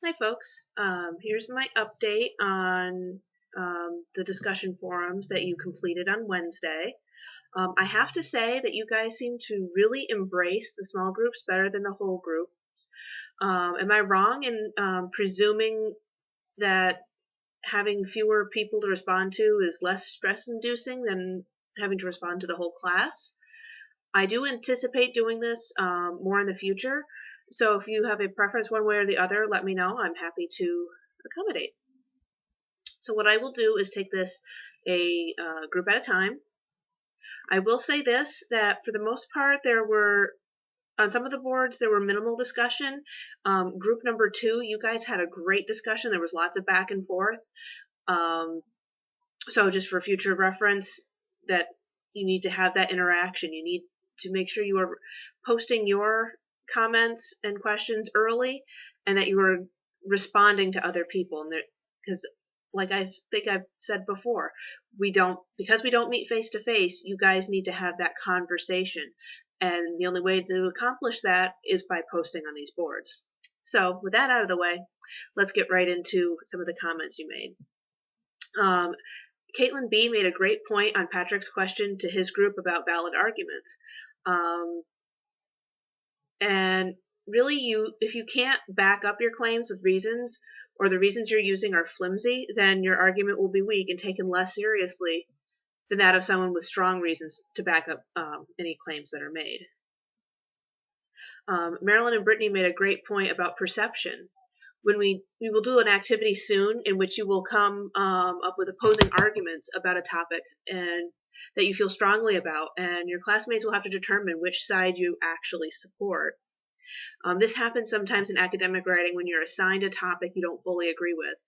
Hi folks, here's my update on the discussion forums that you completed on Wednesday. I have to say that you guys seem to really embrace the small groups better than the whole groups. Am I wrong in presuming that having fewer people to respond to is less stress inducing than having to respond to the whole class? I do anticipate doing this more in the future. So if you have a preference one way or the other, let me know. I'm happy to accommodate. So what I will do is take this a group at a time. I will say this, that for the most part, there were, on some of the boards, there were minimal discussion. Group number 2, you guys had a great discussion. There was lots of back and forth. So just for future reference, that you need to have that interaction. You need to make sure you are posting your comments and questions early, and that you are responding to other people. And because, like I think I've said before, because we don't meet face to face. You guys need to have that conversation, and the only way to accomplish that is by posting on these boards. So with that out of the way, let's get right into some of the comments you made. Caitlin B. made a great point on Patrick's question to his group about valid arguments. And really, if you can't back up your claims with reasons, or the reasons you're using are flimsy, then your argument will be weak and taken less seriously than that of someone with strong reasons to back up any claims that are made. Marilyn and Brittany made a great point about perception. When we will do an activity soon in which you will come up with opposing arguments about a topic and that you feel strongly about, and your classmates will have to determine which side you actually support. This happens sometimes in academic writing when you're assigned a topic you don't fully agree with.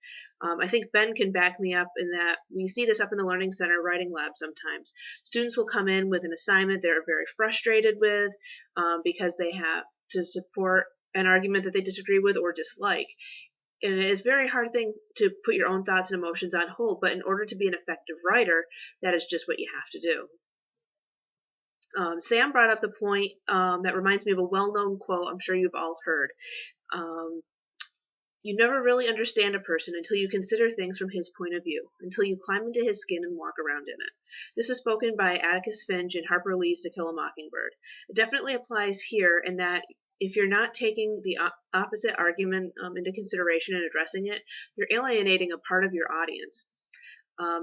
I think Ben can back me up in that we see this up in the Learning Center writing lab sometimes. Students will come in with an assignment they're very frustrated with because they have to support an argument that they disagree with or dislike. And it is a very hard thing to put your own thoughts and emotions on hold, but in order to be an effective writer, that is just what you have to do. Sam brought up the point that reminds me of a well-known quote I'm sure you've all heard. You never really understand a person until you consider things from his point of view, until you climb into his skin and walk around in it. This was spoken by Atticus Finch in Harper Lee's To Kill a Mockingbird. It definitely applies here in that if you're not taking the opposite argument into consideration and addressing it, you're alienating a part of your audience.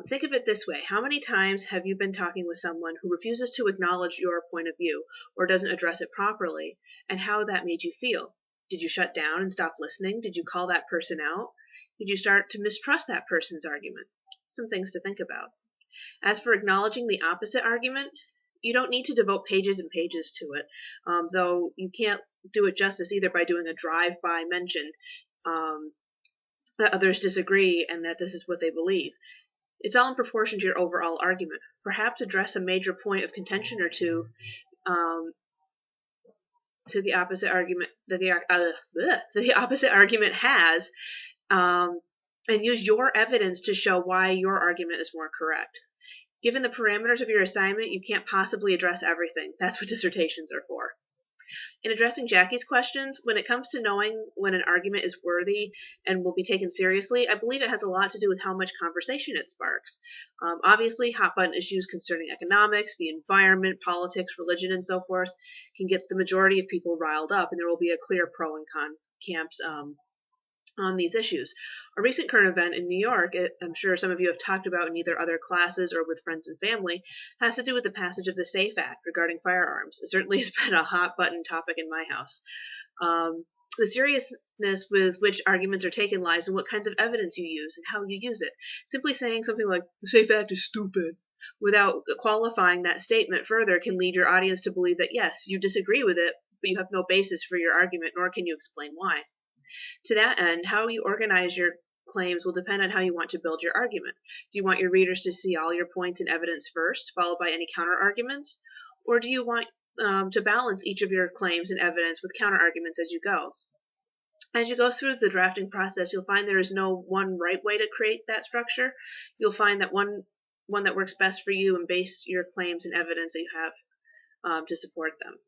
Think of it this way. How many times have you been talking with someone who refuses to acknowledge your point of view or doesn't address it properly, and how that made you feel? Did you shut down and stop listening? Did you call that person out? Did you start to mistrust that person's argument? Some things to think about. As for acknowledging the opposite argument, you don't need to devote pages and pages to it, though you can't do it justice either by doing a drive-by mention that others disagree and that this is what they believe. It's all in proportion to your overall argument. Perhaps address a major point of contention or two to the opposite argument that the opposite argument has, and use your evidence to show why your argument is more correct. Given the parameters of your assignment, you can't possibly address everything. That's what dissertations are for. In addressing Jackie's questions, when it comes to knowing when an argument is worthy and will be taken seriously, I believe it has a lot to do with how much conversation it sparks. Obviously, hot-button issues concerning economics, the environment, politics, religion, and so forth can get the majority of people riled up, and there will be a clear pro and con camps on these issues. A recent current event in New York, I'm sure some of you have talked about in either other classes or with friends and family, has to do with the passage of the SAFE Act regarding firearms. It certainly has been a hot button topic in my house. The seriousness with which arguments are taken lies in what kinds of evidence you use and how you use it. Simply saying something like, the SAFE Act is stupid, without qualifying that statement further can lead your audience to believe that, yes, you disagree with it, but you have no basis for your argument, nor can you explain why. To that end, how you organize your claims will depend on how you want to build your argument. Do you want your readers to see all your points and evidence first, followed by any counter-arguments? Or do you want to balance each of your claims and evidence with counter-arguments as you go? As you go through the drafting process, you'll find there is no one right way to create that structure. You'll find that one that works best for you, and base your claims and evidence that you have to support them.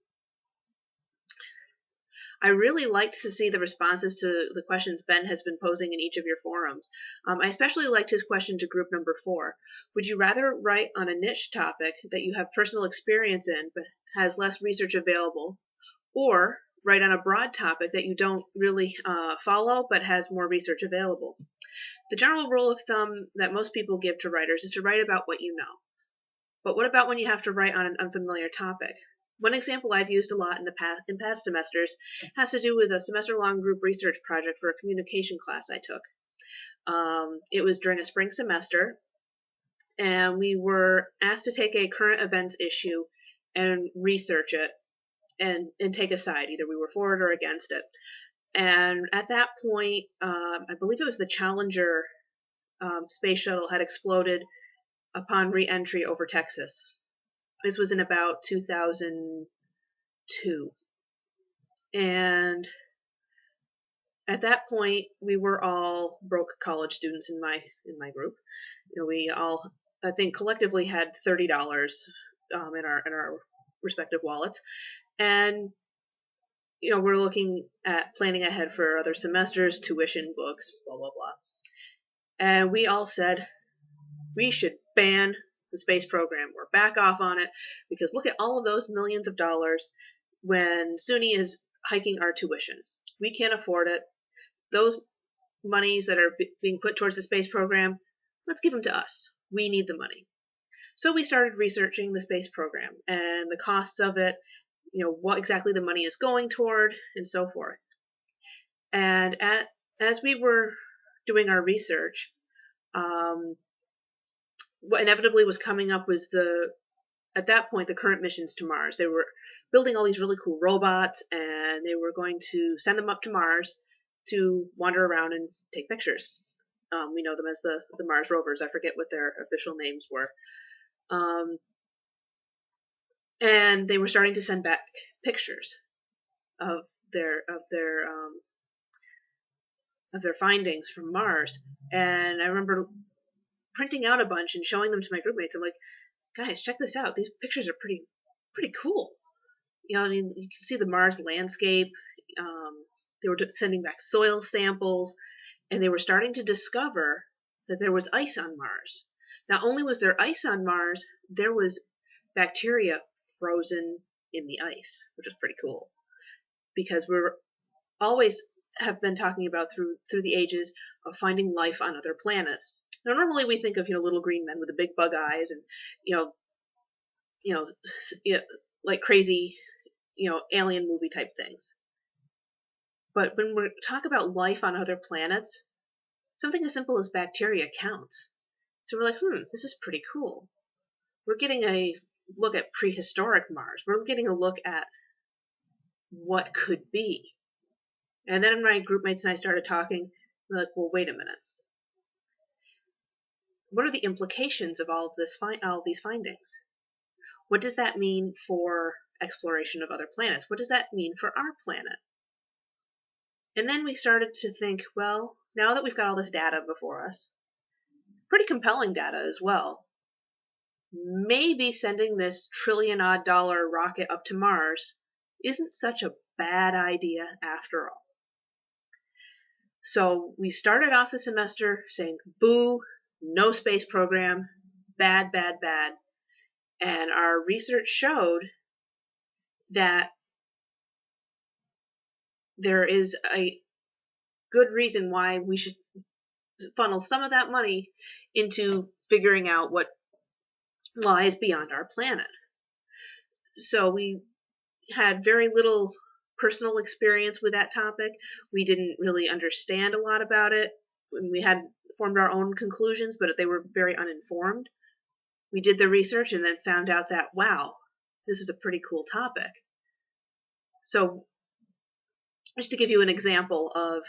I really liked to see the responses to the questions Ben has been posing in each of your forums. I especially liked his question to group number 4. Would you rather write on a niche topic that you have personal experience in but has less research available, or write on a broad topic that you don't really follow but has more research available? The general rule of thumb that most people give to writers is to write about what you know. But what about when you have to write on an unfamiliar topic? One example I've used a lot in past semesters has to do with a semester-long group research project for a communication class I took. It was during a spring semester, and we were asked to take a current events issue and research it and take a side. Either we were for it or against it. And at that point, I believe it was the Challenger space shuttle had exploded upon re-entry over Texas. This was in about 2002. And at that point, we were all broke college students in my group. We all, I think, collectively had $30 in our respective wallets, and we're looking at planning ahead for other semesters, tuition, books, blah blah blah. And we all said we should ban the space program or back off on it, because look at all of those millions of dollars when SUNY is hiking our tuition. We can't afford it. Those monies that are being put towards the space program, let's give them to us. We need the money. So we started researching the space program and the costs of it, what exactly the money is going toward, and so forth. And as we were doing our research, what inevitably was coming up was at that point, the current missions to Mars. They were building all these really cool robots, and they were going to send them up to Mars to wander around and take pictures. We know them as the Mars rovers. I forget what their official names were. And they were starting to send back pictures of their findings from Mars. And I remember printing out a bunch and showing them to my group mates. I'm like, guys, check this out. These pictures are pretty cool. You can see the Mars landscape. They were sending back soil samples, and they were starting to discover that there was ice on Mars. Not only was there ice on Mars, there was bacteria frozen in the ice, which is pretty cool, because we're always have been talking about through the ages of finding life on other planets. Now, normally we think of little green men with the big bug eyes and like crazy alien movie type things. But when we talk about life on other planets, something as simple as bacteria counts. So we're like, this is pretty cool. We're getting a look at prehistoric Mars. We're getting a look at what could be. And then my group mates and I started talking. We're like, well, wait a minute. What are the implications of all of these findings? What does that mean for exploration of other planets? What does that mean for our planet? And then we started to think, well, now that we've got all this data before us, pretty compelling data as well, maybe sending this trillion-odd-dollar rocket up to Mars isn't such a bad idea after all. So we started off the semester saying, boo, no space program, bad, bad, bad. And our research showed that there is a good reason why we should funnel some of that money into figuring out what lies beyond our planet. So we had very little personal experience with that topic. We didn't really understand a lot about it. We had formed our own conclusions, but they were very uninformed. We did the research and then found out that, wow, this is a pretty cool topic. So just to give you an example of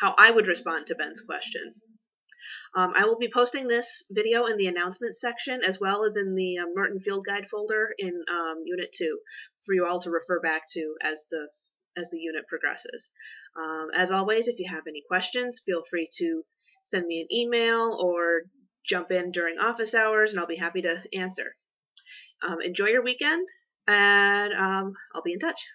how I would respond to Ben's question, I will be posting this video in the announcements section as well as in the Merton Field Guide folder in Unit 2 for you all to refer back to as the unit progresses. As always, if you have any questions, feel free to send me an email or jump in during office hours, and I'll be happy to answer. Enjoy your weekend, and I'll be in touch.